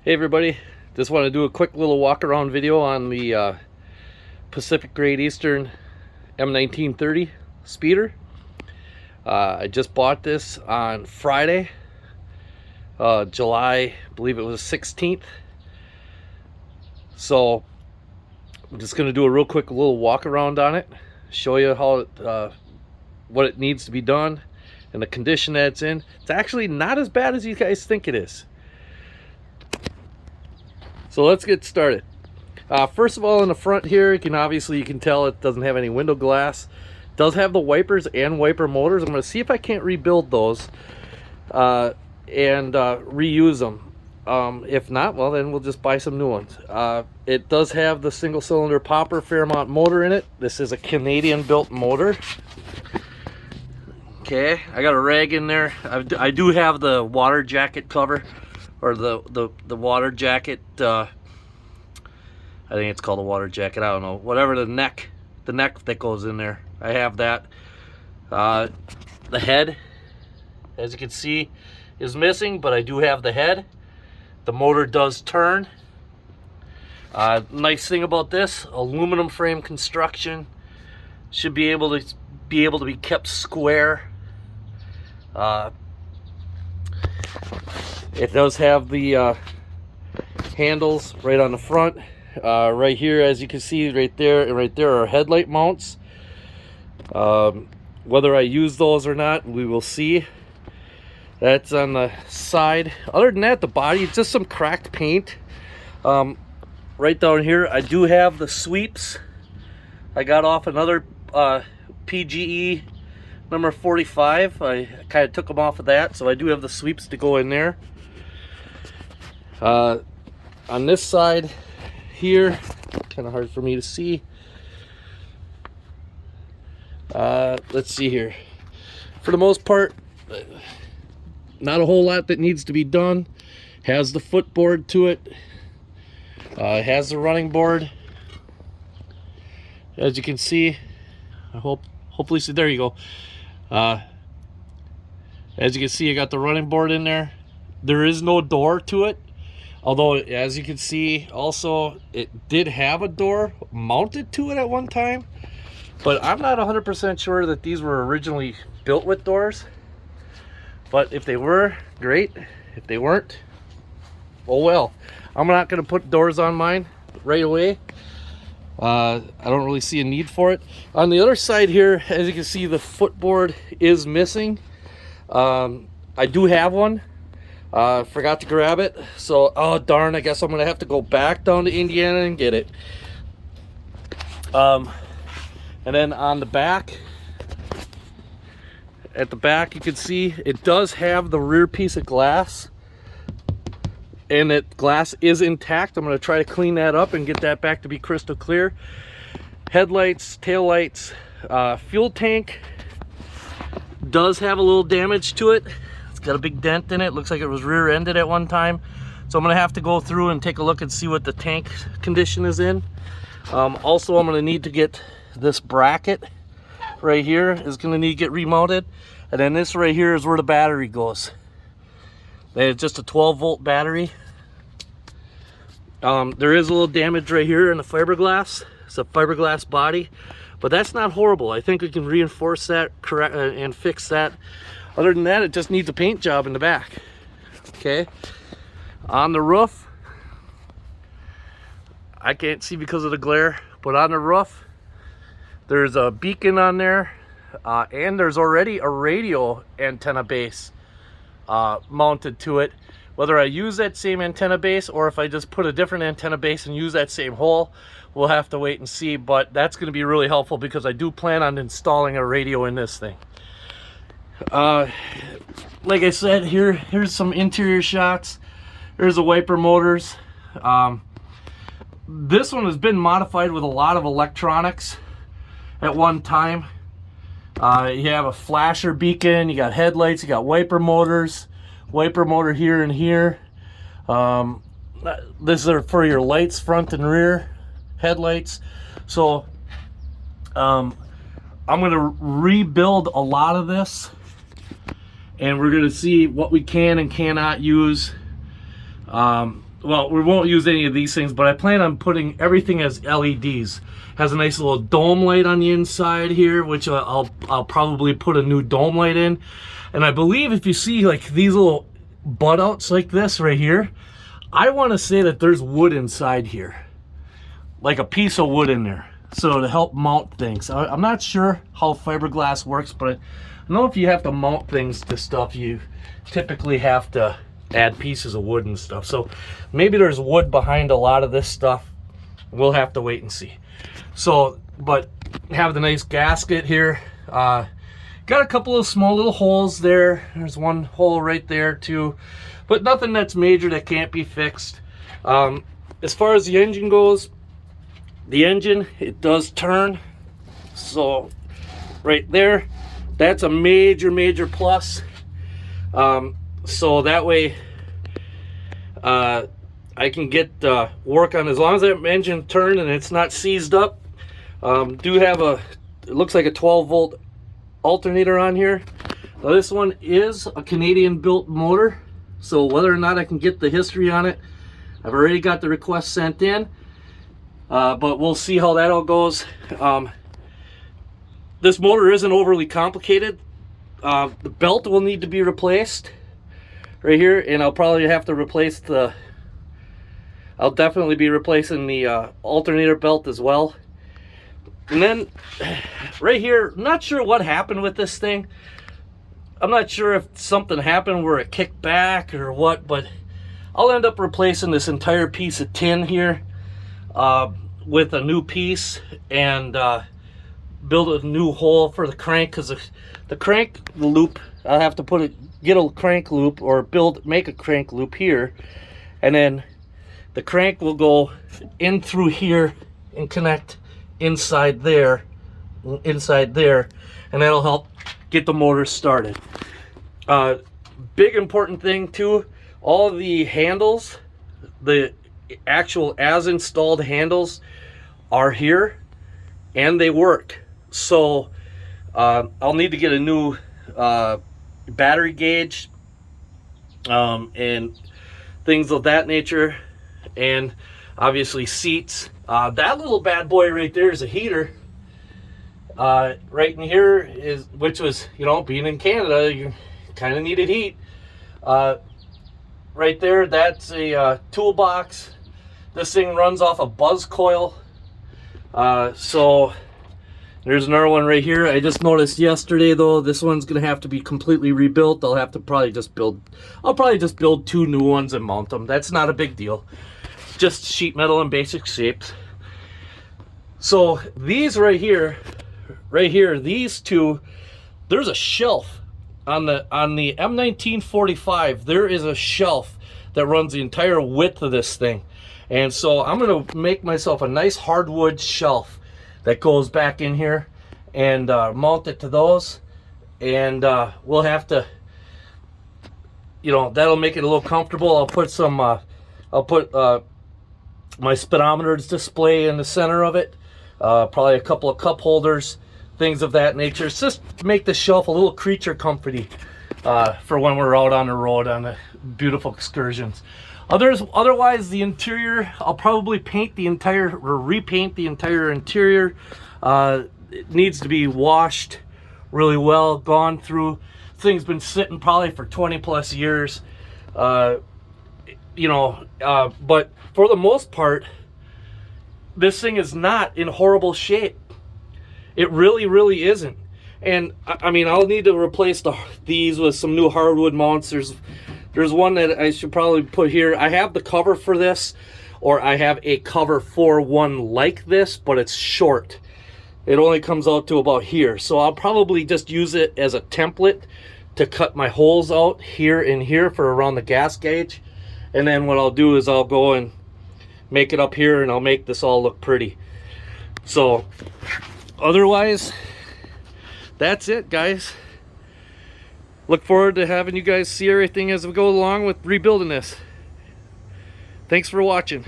Hey everybody, just want to do a quick little walk around video on the Pacific Great Eastern M19-30 Speeder. I just bought this on Friday, July, I believe it was 16th. So I'm just going to do a real quick little walk around on it, show you how what it needs to be done and the condition that it's in. It's actually not as bad as you guys think it is. So let's get started. First of all, in the front here, you can tell it doesn't have any window glass. It does have the wipers and wiper motors. I'm going to see if I can't rebuild those and reuse them. If not, well, then we'll just buy some new ones. It does have the single cylinder Popper Fairmont motor in it. This is a Canadian built motor. Okay, I got a rag in there. I do have the water jacket cover, or the water jacket, I think it's called a water jacket, I don't know, whatever, the neck that goes in there, I have that. The head, as you can see, is missing, but I do have the head. The motor does turn. Nice thing about this, aluminum frame construction, should be able to be kept square. It does have the handles right on the front. Right here, as you can see, right there and right there are headlight mounts. Whether I use those or not, we will see. That's on the side. Other than that, the body, just some cracked paint. Right down here, I do have the sweeps. I got off another PGE number 45. I kind of took them off of that, so I do have the sweeps to go in there. On this side here, kind of hard for me to see. Let's see here. For the most part, not a whole lot that needs to be done. Has the footboard to it. Has the running board. As you can see, hopefully see, there you go. As you can see, I got the running board in there. There is no door to it. Although, as you can see, also, it did have a door mounted to it at one time. But I'm not 100% sure that these were originally built with doors. But if they were, great. If they weren't, oh well. I'm not going to put doors on mine right away. I don't really see a need for it. On the other side here, as you can see, the footboard is missing. I do have one. Forgot to grab it, so oh darn, I guess I'm gonna have to go back down to Indiana and get it. And then on the back, at the back, you can see it does have the rear piece of glass, and that glass is intact. I'm gonna try to clean that up and get that back to be crystal clear. Headlights, tail lights, fuel tank does have a little damage to it. Got a big dent in it. Looks like it was rear-ended at one time, so I'm gonna have to go through and take a look and see what the tank condition is in. Also, I'm gonna need to get this bracket right here is gonna need to get remounted, and then this right here is where the battery goes. It's just a 12-volt battery. There is a little damage right here in the fiberglass. It's a fiberglass body, but that's not horrible. I think we can reinforce that and fix that. Other than that, it just needs a paint job in the back. Okay. On the roof, I can't see because of the glare, but on the roof, there's a beacon on there, and there's already a radio antenna base mounted to it. Whether I use that same antenna base or if I just put a different antenna base and use that same hole, we'll have to wait and see, but that's going to be really helpful because I do plan on installing a radio in this thing. Like I said, here's some interior shots. There's the wiper motors. This one has been modified with a lot of electronics at one time. You have a flasher beacon, you got headlights, you got wiper motors, wiper motor here and here. This is for your lights, front and rear headlights. So I'm going to rebuild a lot of this, and we're going to see what we can and cannot use. well, we won't use any of these things, but I plan on putting everything as LEDs. Has a nice little dome light on the inside here, which I'll probably put a new dome light in. And I believe if you see like these little butt outs like this right here, I want to say that there's wood inside here, like a piece of wood in there, so to help mount things. I'm not sure how fiberglass works, but I know if you have to mount things to stuff, you typically have to add pieces of wood and stuff. So maybe there's wood behind a lot of this stuff. We'll have to wait and see. So, but have the nice gasket here. Got a couple of small little holes there. There's one hole right there too, but nothing that's major that can't be fixed. As far as the engine goes, the engine, it does turn. So right there, that's a major plus. So that way I can get work on, as long as that engine turned and it's not seized up. Do have it looks like a 12-volt alternator on here. Now this one is a Canadian built motor, so whether or not I can get the history on it, I've already got the request sent in, but we'll see how that all goes. This motor isn't overly complicated. The belt will need to be replaced right here, and I'll probably have to replace I'll definitely be replacing the alternator belt as well. And then right here, not sure what happened with this thing. I'm not sure if something happened where it kicked back or what, but I'll end up replacing this entire piece of tin here with a new piece, and build a new hole for the crank, because the crank loop, I'll have to get a crank loop, or make a crank loop here, and then the crank will go in through here and connect inside there, and that'll help get the motor started. Big important thing too, all of the handles, the actual as installed handles are here and they work. So I'll need to get a new battery gauge and things of that nature, and obviously seats. That little bad boy right there is a heater. Right in here is, which was, you know, being in Canada, you kind of needed heat. Right there, that's a toolbox. This thing runs off a buzz coil. So there's another one right here. I just noticed yesterday though, this one's gonna have to be completely rebuilt. I'll probably just build 2 new ones and mount them. That's not a big deal. Just sheet metal in basic shapes. So these right here, these two, there's a shelf on the M19-45. There is a shelf that runs the entire width of this thing, and so I'm gonna make myself a nice hardwood shelf that goes back in here and mount it to those, and we'll have to, you know, that'll make it a little comfortable. I'll put some my speedometer display in the center of it, probably a couple of cup holders, things of that nature. It's just to make the shelf a little creature comforty for when we're out on the road on the beautiful excursions. Otherwise, the interior, I'll probably repaint the entire interior. It needs to be washed really well, gone through. Thing's been sitting probably for 20 plus years. You know, but for the most part, this thing is not in horrible shape. It really isn't. And I mean, I'll need to replace these with some new hardwood mounts. There's one that I should probably put here. I have the cover for this, or I have a cover for one like this, but it's short. It only comes out to about here. So I'll probably just use it as a template to cut my holes out here and here for around the gas gauge. And then what I'll do is I'll go and make it up here, and I'll make this all look pretty. So otherwise, that's it, guys. Look forward to having you guys see everything as we go along with rebuilding this. Thanks for watching.